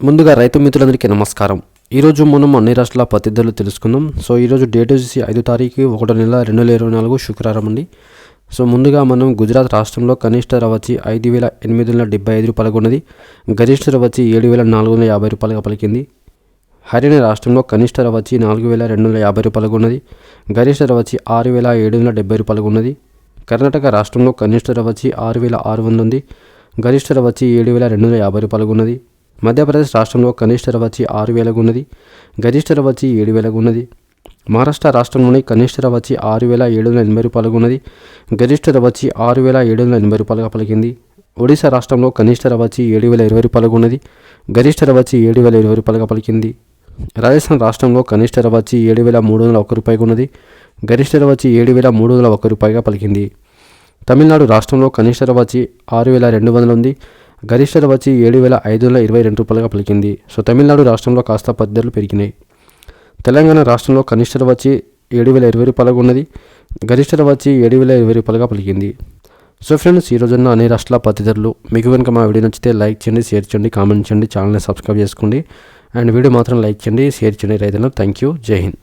ముందుగా రైతు మిత్రులందరికీ నమస్కారం. ఈరోజు మనం అన్ని రాష్ట్రాల పత్తి ధరలు తెలుసుకుందాం. సో ఈరోజు డేట్ వచ్చేసి 5 తారీఖు 1 నెల 2024 శుక్రవారం అండి. సో ముందుగా మనం గుజరాత్ రాష్ట్రంలో కనిష్ట ధర వచ్చి 5,875 రూపాయలుగా ఉన్నది. గరిష్ట ధర వచ్చి 7,450 రూపాయలుగా పలికింది. హర్యానా రాష్ట్రంలో కనిష్ట ధర వచ్చి 4,250 రూపాయలుగా ఉన్నది. గరిష్ట ధర వచ్చి 6,770 రూపాయలుగా ఉన్నది. కర్ణాటక రాష్ట్రంలో కనిష్ట ధర వచ్చి 6,600 ఉంది. గరిష్ట ధర వచ్చి 7,250 రూపాయలుగా ఉన్నది. మధ్యప్రదేశ్ రాష్ట్రంలో కనిష్ట ధర వచ్చి 6,000 ఉన్నది. గరిష్ట ధర వచ్చి 7,000 ఉన్నది. మహారాష్ట్ర రాష్ట్రంలోని కనిష్ట ధర వచ్చి 6,780 రూపాయలుగా ఉన్నది. గరిష్ట ధర వచ్చి 6,780 రూపాయలుగా పలికింది. ఒడిశా రాష్ట్రంలో కనిష్ట ధర వచ్చి 7,020 రూపాయలుగా ఉన్నది. గరిష్ట ధర వచ్చి 7,020 రూపాయలుగా పలికింది. రాజస్థాన్ రాష్ట్రంలో కనిష్ట ధర వచ్చి 7,301 రూపాయలుగా ఉన్నది. గరిష్ట ధర వచ్చి 7,301 రూపాయలుగా పలికింది. తమిళనాడు రాష్ట్రంలో కనిష్ట ధర వచ్చి 6,200 ఉంది. గరిష్ట ధర వచ్చి 7,522 రూపాయలుగా పలికింది. సో తమిళనాడు రాష్ట్రంలో కాస్త పత్తి ధరలు పెరిగినాయి. తెలంగాణ రాష్ట్రంలో కనిష్ట ధర వచ్చి 7,020 రూపాయలుగా ఉన్నది. గరిష్ట ధర వచ్చి 7,020 రూపాయలుగా పలికింది. సో ఫ్రెండ్స్, ఈ రోజున్న అన్ని రాష్ట్రాల పత్తి ధరలు. మీకు కనుక మా వీడియో నచ్చితే లైక్ చేయండి, షేర్ చేయండి, కామెంట్ చేయండి, ఛానల్ని సబ్స్క్రైబ్ చేసుకోండి. అండ్ వీడియో మాత్రం లైక్ చేయండి, షేర్ చేయండి రైతులను. Thank you. జై హింద్.